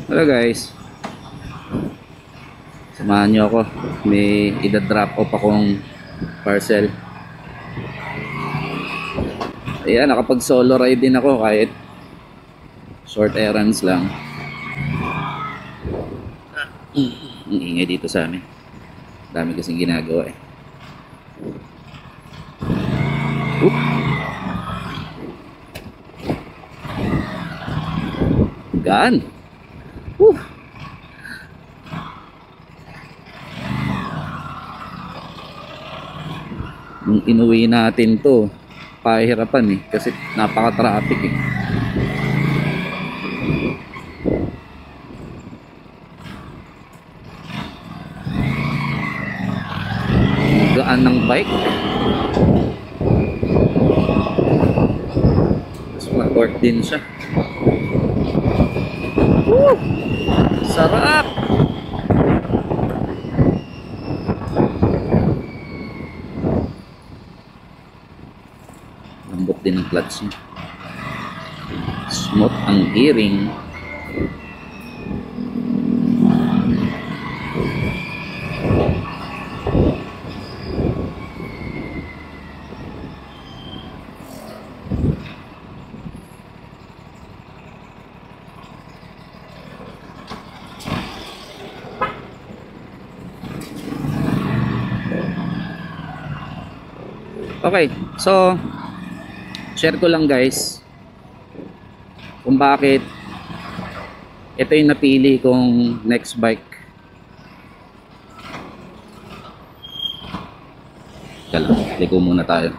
Hello guys, samahan nyo ako. May ida-drop off akong parcel. Ayan, nakapag solo ride din ako kahit short errands lang. Ang ingay dito sa amin. Dami kasing ginagawa eh. Oop. Gaan. Nung inuwi natin to, pahirapan eh kasi napaka-traffic eh. Gaan ng bike. Tapos mag-work din siya. Woo! Sarap! Lambot din ang clutch niya. Smooth ang gearing. Okay, so share ko lang guys kung bakit ito yung napili kong next bike. Teka lang, liko muna tayo.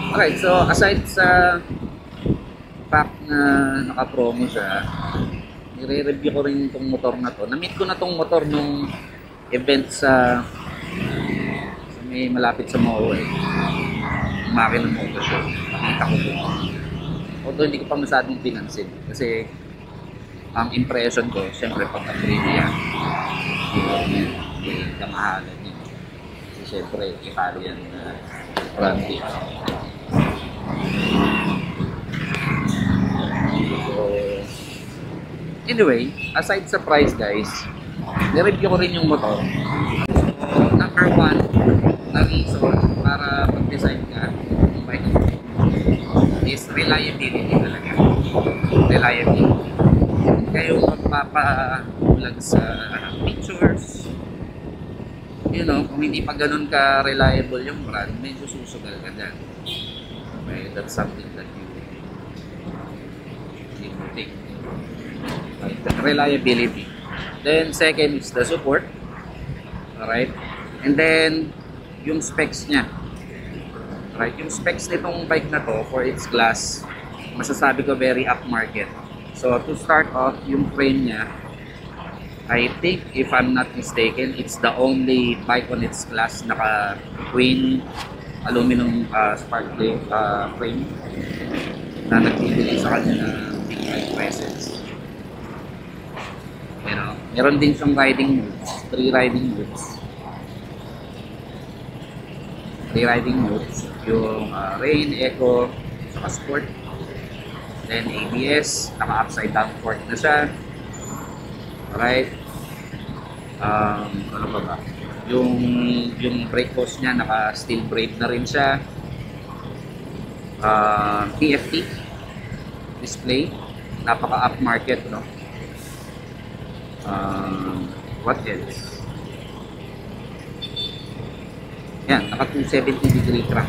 Okay, so aside sa fact na naka-promo siya, i-review ko rin itong motor na to. Na-meet ko na itong motor nung event sa may malapit sa Moe. Makina motor show. Nakita ko po. Although hindi ko pa masyadong pinansin. Kasi ang impression ko, syempre pagka-free yan, yung kamahalan niya. Kasi syempre, Italian brand din. Anyway, aside sa price guys, nireview ko rin yung motor. So, number one na reason para mag-design ka ng bike is reliability talaga. Reliability. Kayo magpapabulag sa pictures. You know, kung hindi pa ganun ka reliable yung brand, medyo susugal ka dyan. Okay, that's something that you need to take. Right, the reliability. Then second is the support. Alright. And then yung specs niya. Right, yung specs nitong bike na to for its class, masasabi ko very upmarket. So to start off, yung frame niya, I think if I'm not mistaken, it's the only bike on its class naka twin aluminum spark plate frame na nagbibigay sa kanya ng big bike presence. You know, meron din siyang riding modes, 3 riding modes. 3 riding modes, yung rain, eco, saka sport. Then ABS, naka upside down fork na siya. Alright. Ano pa ba? Yung brake hose niya, naka steel braid na rin siya. TFT display, napaka upmarket, no? What else? Yan, naka 270 degree track.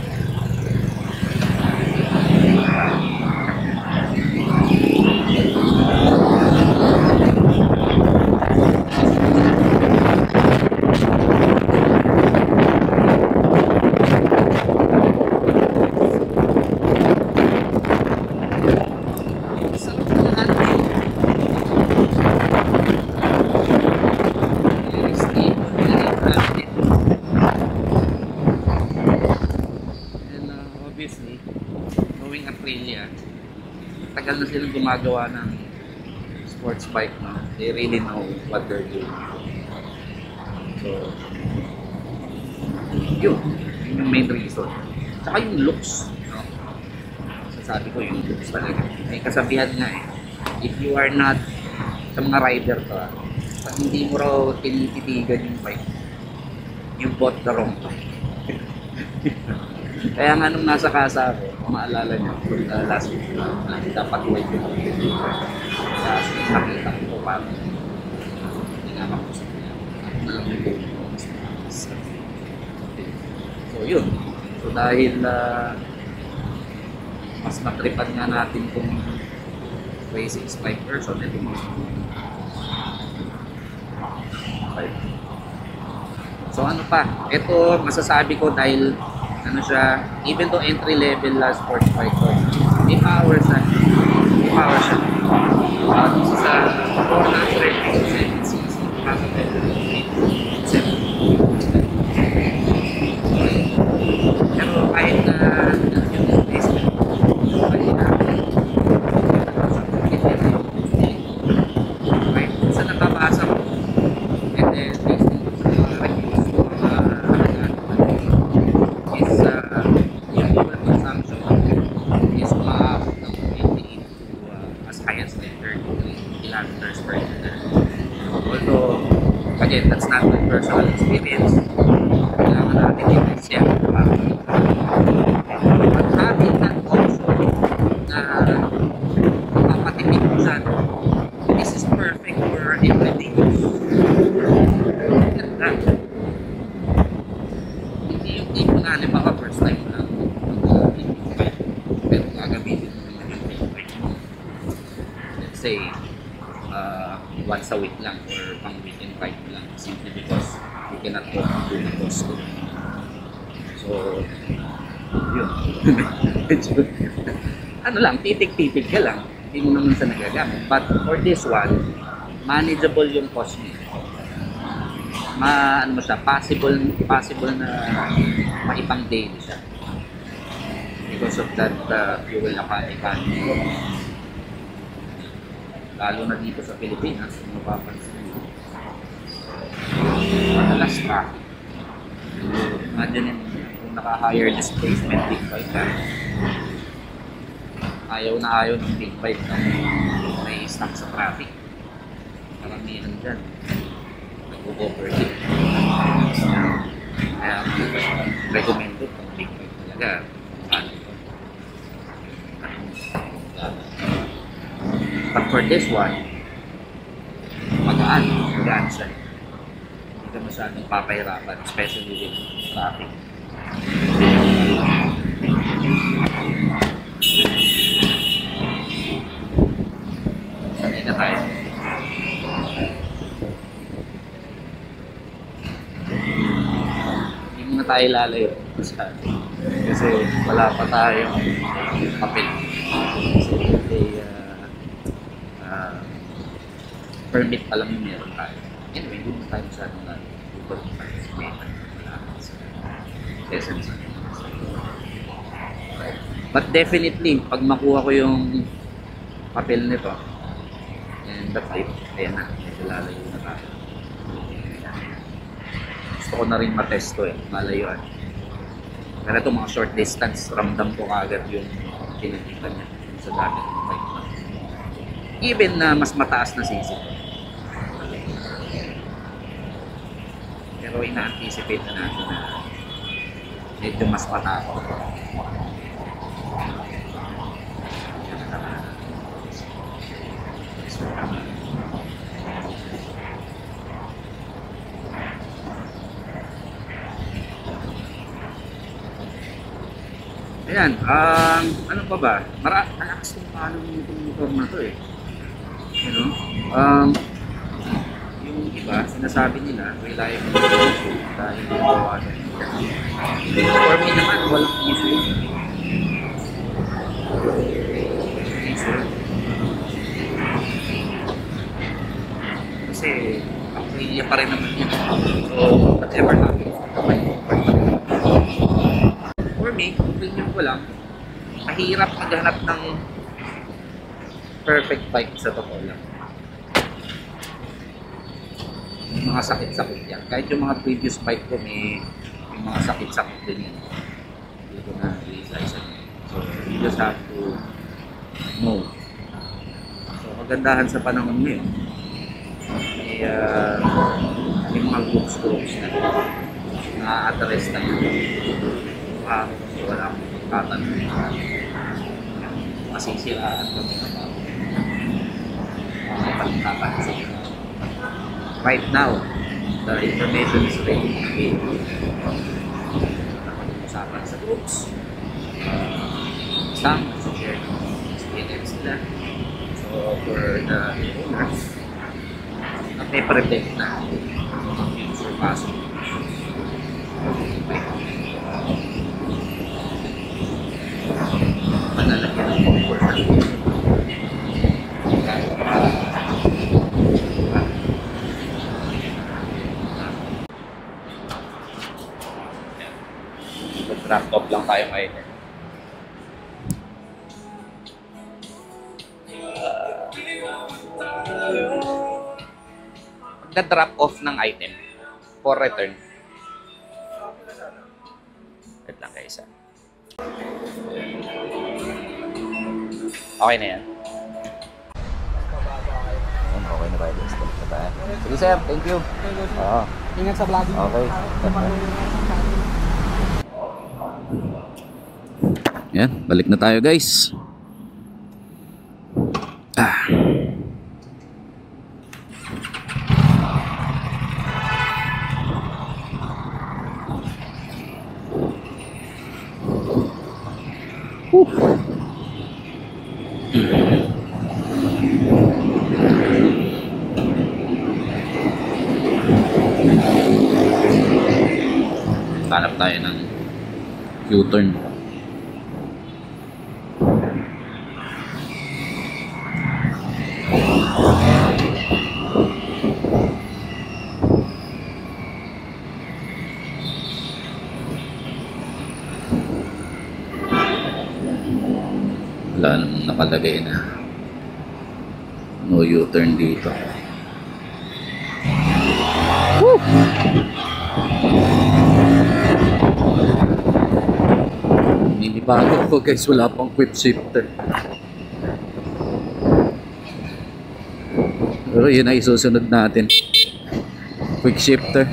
Tagal na silang gumagawa ng sports bike, no? They really know what they're doing. So, yun yung main reason. Tsaka yung looks, no? sabi ko yung boots talaga. May kasabihan nga eh, if you are not, sa mga rider to pag hindi mo raw tinititigan yung bike, you bought the wrong bike. Kaya nga nung nasa kasa ako, kung maalala niyo, last week, dapat white yung last week nakita ko parang hindi nga makusap niya. So yun. So dahil mas matripan nga natin kung racing spike person, ito mo. Okay. So ano pa, ito masasabi ko dahil ano siya, even though entry level last sport bike ko, may power siya. This is a 407cc pero kahit na yung displacement, pwede natin right? Sa nakabasa ko, and then based on reviews ko is yung fuel consumption is maabot ng 28 to as high as 33 kilometers per liter. Although, again, that's not my personal experience. Kailangan natin i-test yan. But having that option na mapapatipid mo siya, this is perfect for everyday use. Ganda. Hindi yung tipo na, halimbawa first time lang, pero gagamitin mo naman yung bike mo. Let's say, once a week lang or pang weekend bike lang simply because you cannot go to the Costco. So, yun. Ano lang, titig-titig ka lang. Hindi mo naman sa nagagamit. But for this one, manageable yung cost niya. Ano mo siya, possible na maipang daily siya. Because of that fuel economy. Lalo na dito sa Pilipinas, kung mapapansin mo. Madalas traffic. Imagine kung naka-higher displacement big bike ka. Ayaw ng big bike na may stuck sa traffic. Karamihan dyan. Nag-overheat. Kaya recommended kung big bike talaga. But for this one, magaan siya. Hindi ka masyadong papahirapan, especially with traffic. Sanay na tayo. Hindi muna tayo lalayo kasi wala pa tayong papel. Permit pa lang yung meron tayo. Anyway, hindi mo tayo masyadong essence. But definitely, pag makuha ko yung papel nito, and that's it, ayan na, medyo lalayo na tayo. Gusto ko na rin matesto malayuan. Pero ito mga short distance, ramdam ko kagad yung pinagkita niya sa dati ng bike. Even na mas mataas na sisi. Pero ina-anticipate na natin na medyo mas mataas. Ayan, ano pa ba? Malakas yung paano itong motor na to eh. You know? Yung iba, sinasabi nila, reliable dahil nabawasan. For me naman, walang issue. Kasi, Aprilia pa rin naman yun. So, whatever happens, for me, opinion ko lang, mahirap maghanap ng perfect bike sa totoo lang. Mga sakit-sakit yan. Kahit yung mga previous bike ko, may mga sakit-sakit din yan. Hindi ko na realize. So, you just have to know. So, kagandahan sa panahon ngayon, may mga groups na address na yun. Wala akong tatanong. Masisiraan kami right now, the information is ready. Usapan sa groups. Some share experience nila. So, for the owners, may predict na future pasok. Manalagyan ng comfort na drop off lang tayo ngayon. Magda-drop off ng item for return. Wait lang kayo isa. Okay na yan. Okay na tayo. Sige sir, thank you. Ingat sa vlogging. Okay. Yan, balik na tayo guys. Hanap tayo ng U-turn. Wala namang nakalagay na no U-turn dito. Woo! Ninibago ko guys, wala pang quick shifter. Pero yun ay susunod natin. Quick shifter.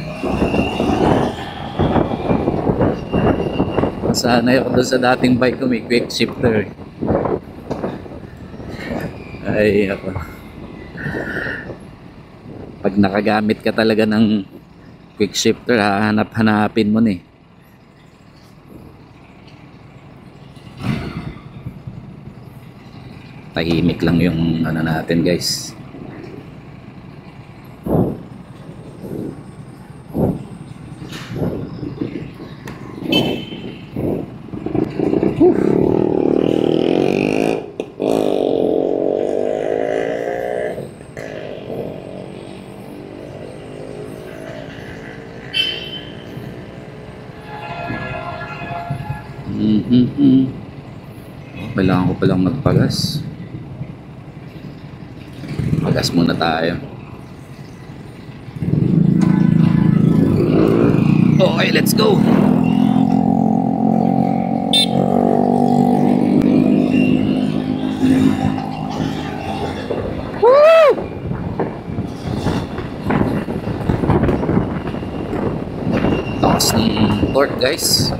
Sanay ako doon sa dating bike ko, may quick shifter. Ay ako. Pag nakagamit ka talaga ng quick shifter, hahanap-hanapin mo na eh. Tahimik lang yung ano natin guys. Kailangan ko palang magpagas. Pagas muna tayo. Okay, let's go. Woo! Takas ng torque guys.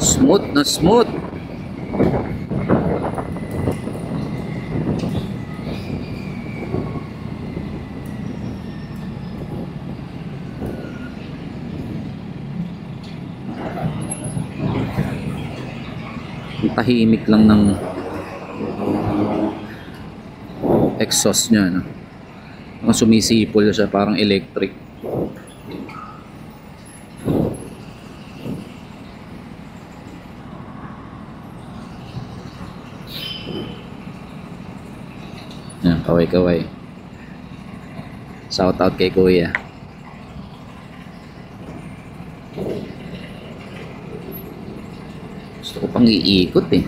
Smooth na smooth. Tahimik lang ng exhaust niya, no? Ang sumisipol siya, parang electric. Yan, kaway-kaway. Shout out kay Kuya. Gusto ko pang iikot eh.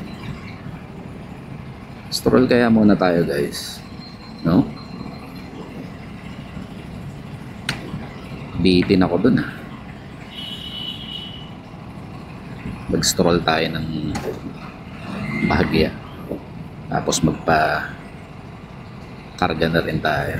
Stroll kaya muna tayo guys. No? Bitin ako dun ah. mag-stroll tayo ng bahagya. Tapos magpa-karga na rin tayo.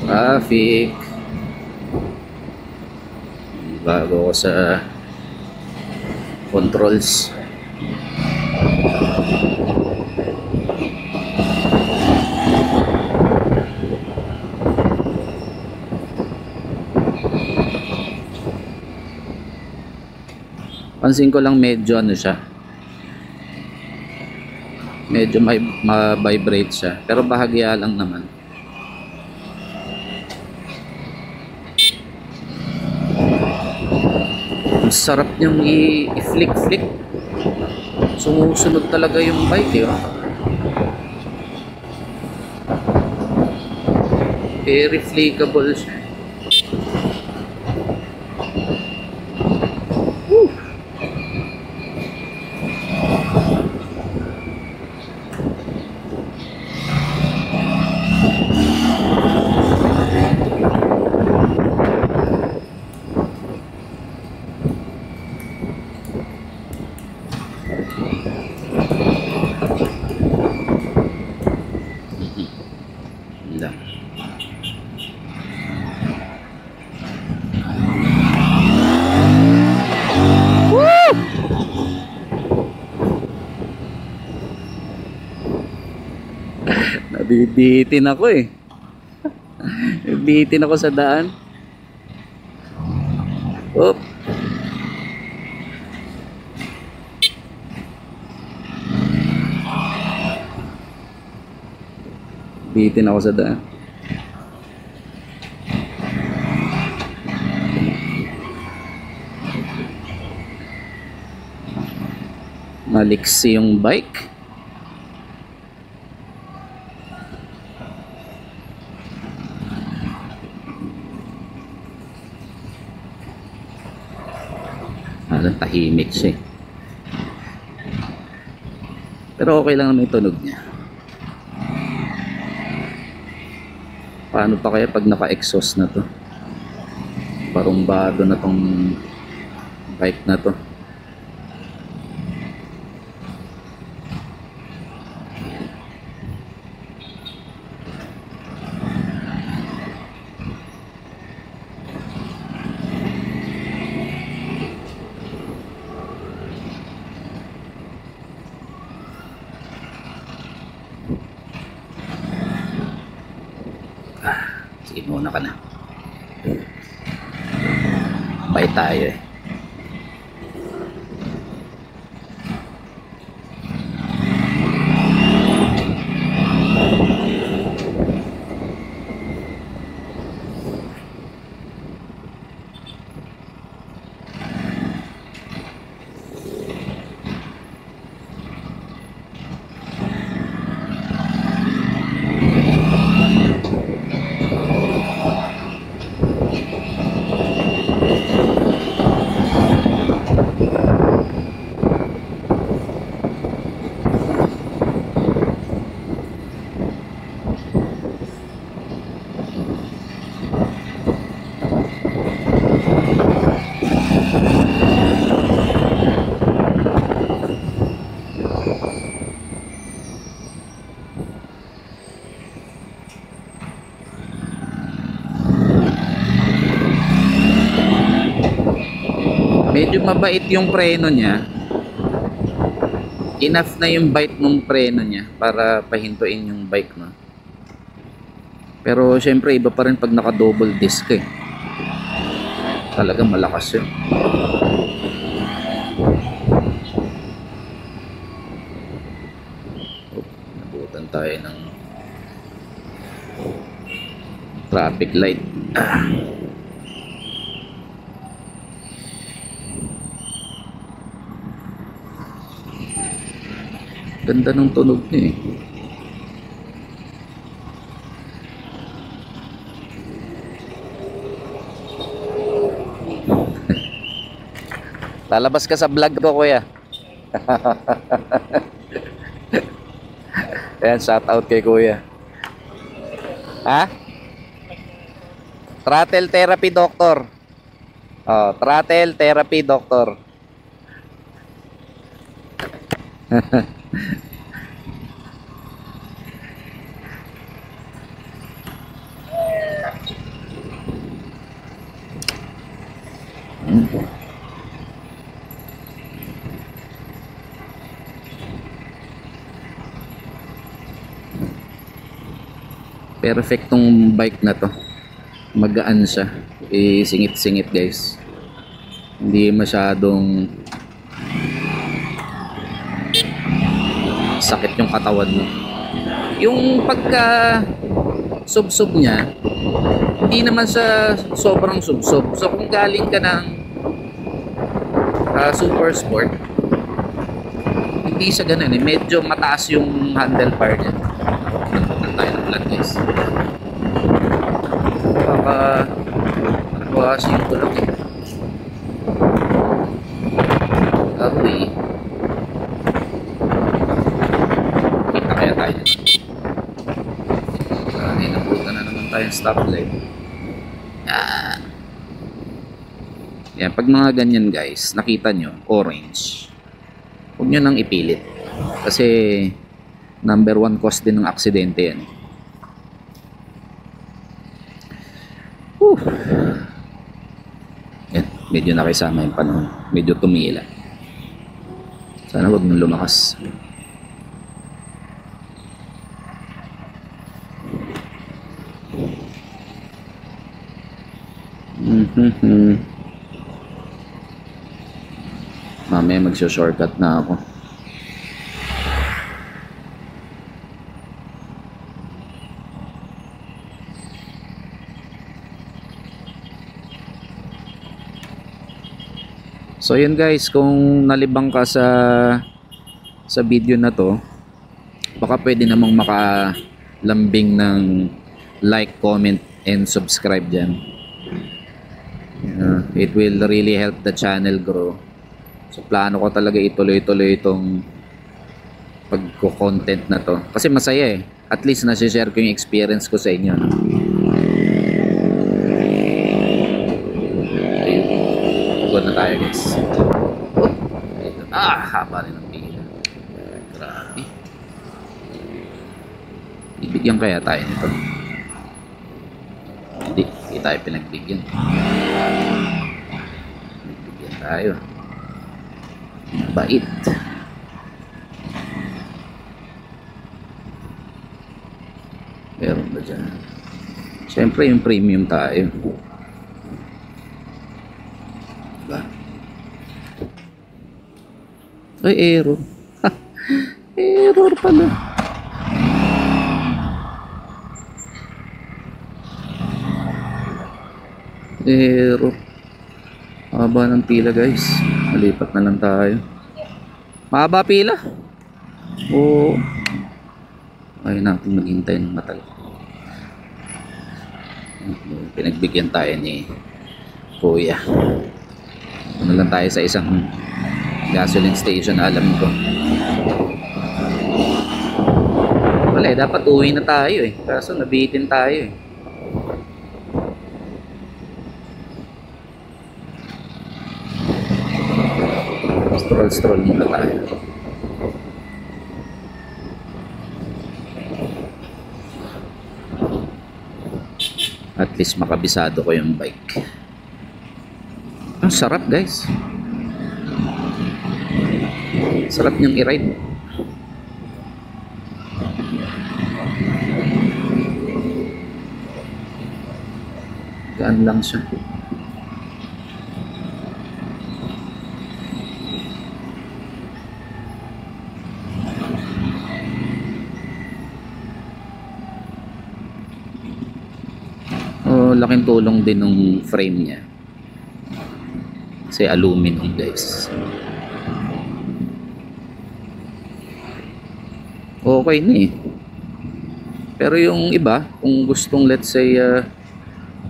Traffic. Bago ko sa controls. Pansin ko lang medyo ano siya. Medyo ma-vibrate siya. Pero bahagya lang naman. Sarap niyang i-flick-flick. Sumusunod talaga yung bike, di ba? Very flickable siya. Woo! Nabibitin ako eh. Nabibitin ako sa daan. Oop. Bitin ako sa daan. Maliksi yung bike. Tahimik siya. Pero okay lang naman yung tunog niya. Paano pa kaya pag naka-exhaust na to? Parumbado na tong bike na to. Sige, muna ka na. Bye tayo eh. medyo mabait yung preno niya. Enough na yung bite ng preno niya para pahintuin yung bike, no? Pero syempre iba pa rin pag naka double disc eh. Talagang malakas yun. Nabutan tayo ng traffic light. Ganda ng tunog niya eh. Lalabas ka sa vlog ko, kuya. Ayan, shout out kay kuya. Ha? Throttle therapy doctor. Oh, throttle therapy doctor. Perfect tong bike na to. Magaan siya. Singit-singit guys. Hindi masyadong sakit yung katawan mo. Yung pagka sub-sub niya, hindi naman siya sobrang sub-sub. So kung galing ka ng super sport, hindi siya ganun eh. Medyo mataas yung handlebar niya. Tayo ng vlog guys. Baka nagwakas yung tulog eh. Aroy. Kita kaya tayo nito. Nabutan na naman tayong stoplight. Yan, pag mga ganyan guys, nakita nyo, orange, huwag nyo nang ipilit. Kasi number 1 cause din ng aksidente yan. Yan, medyo nakisama yung panahon. Medyo tumila. Sana huwag nang lumakas. Mamaya magsho-shortcut na ako. So yun guys, kung nalibang ka sa video na to, baka pwede namang makalambing ng like, comment, and subscribe dyan. It will really help the channel grow. So plano ko talaga ituloy-tuloy itong pagko-content na to. Kasi masaya eh. At least nasi-share ko yung experience ko sa inyo. No? Go na tayo guys. Haba rin ang pila. Grabe. Ibigyan kaya tayo nito. Hindi tayo pinagbigyan. Bigyan tayo. Bait. Meron ba dyan? Siyempre yung premium tayo. Diba? Ay, error. Error pala. Error. Haba ng pila guys. Malipat na lang tayo. Mahaba pila. Oo. Ayaw natin maghintay ng matagal. Pinagbigyan tayo ni kuya. Ano lang tayo sa isang gasoline station, alam ko. Wala eh, dapat uwi na tayo eh. Kaso nabitin tayo eh. Stroll muna tayo. At least makabisado ko yung bike. Ang sarap guys. Sarap niyang i-ride. Gaan lang siya. Oh, laking tulong din ng frame niya. Kasi aluminum, guys. Okay na eh. Pero yung iba, kung gustong let's say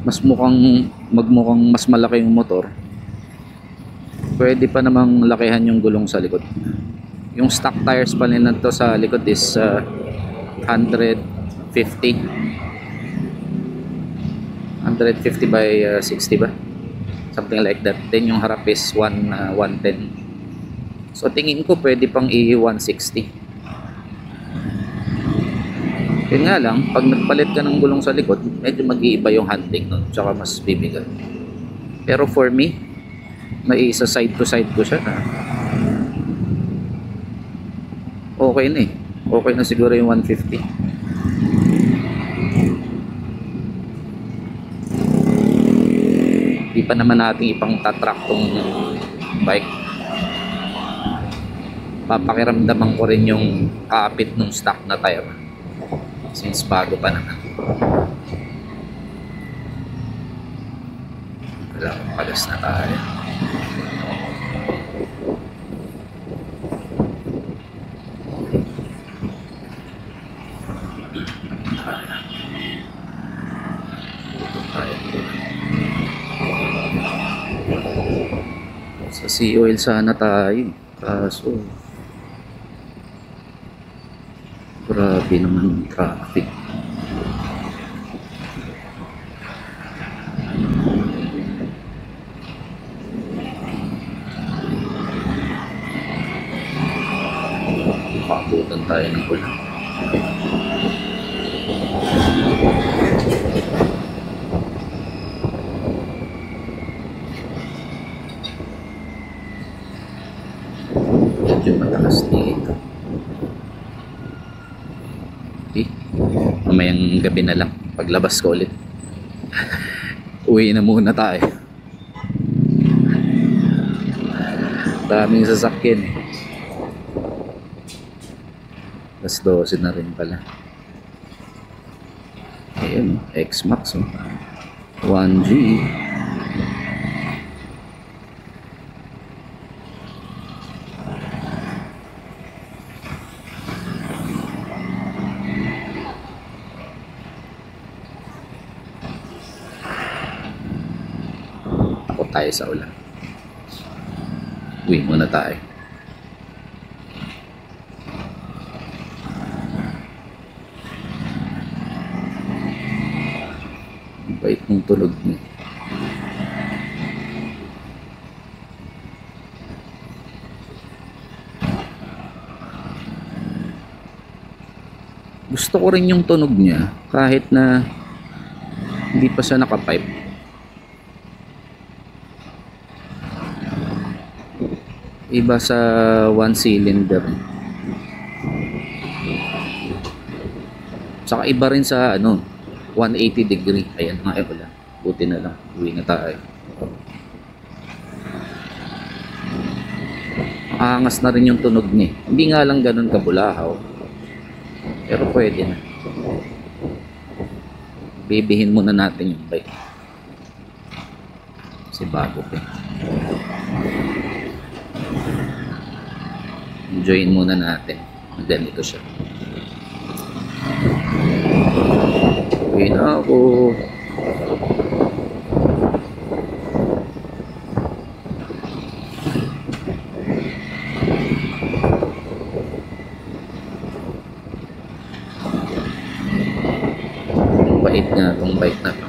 magmukhang mas malaki yung motor, pwede pa namang lakihan yung gulong sa likod. Yung stock tires pa nila to sa likod is 150 by 60 ba? Something like that. Then yung harap is 110. So tingin ko pwede pang i-160. Yun nga lang, pag nagpalit ka ng gulong sa likod, medyo mag-iiba yung handling nun, tsaka mas bibigat. Pero for me, may isa side to side ko siya. Okay na eh. Okay na siguro yung 150. Di pa naman natin ipang tatrack tong bike. Papakiramdaman ko rin yung kapit ng stock na tire, since bago pa naman. Wala, pagas na tayo. Sa sea oil sana tayo, kaso grabe naman yung traffic. Pakutan tayo ng pula. Medyo matalas dito. Okay. Mamayang gabi na lang, paglabas ko ulit. Uwi na muna tayo. Daming sasakyan eh. Alas 12 na rin pala. Ayun, X-Max 1G. Ako tayo sa ulan. Uwi muna tayo. Bait ng tulog niya. Gusto ko rin yung tunog niya kahit na hindi pa siya nakapipe. Iba sa one cylinder. Saka iba rin sa 180 degree. Ayan nga wala. Buti na lang. Uwi na tayo. Angas na rin yung tunog niya. Hindi nga lang ganun kabulahaw. Pero pwede na. Bibihin muna natin yung bike. Kasi bago pa. Enjoyin muna natin. Ganito siya. Uwi na ako. Bait nga itong bike na to.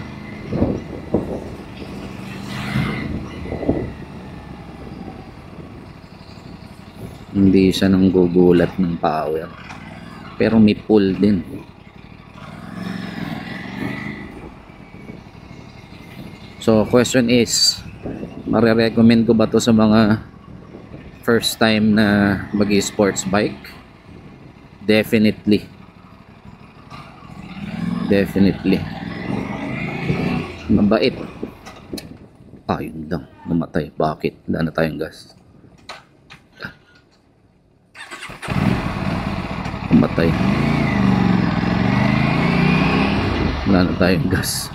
Hindi siya nang gugulat ng power. Pero may pull din. So, question is, marirecommend ko ba to sa mga first time na mag-sports bike, definitely mabait. Yun lang, namatay. Bakit? Wala na tayong gas. Namatay. Wala na tayong gas.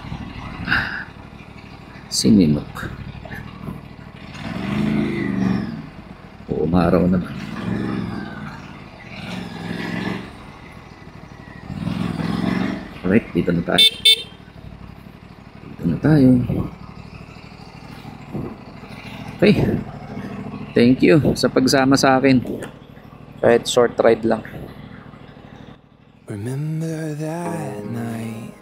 Sininok. Umaraw naman. Alright, dito na tayo. Okay. Thank you sa pagsama sa akin. Kahit short ride lang. Remember that night.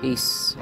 Peace.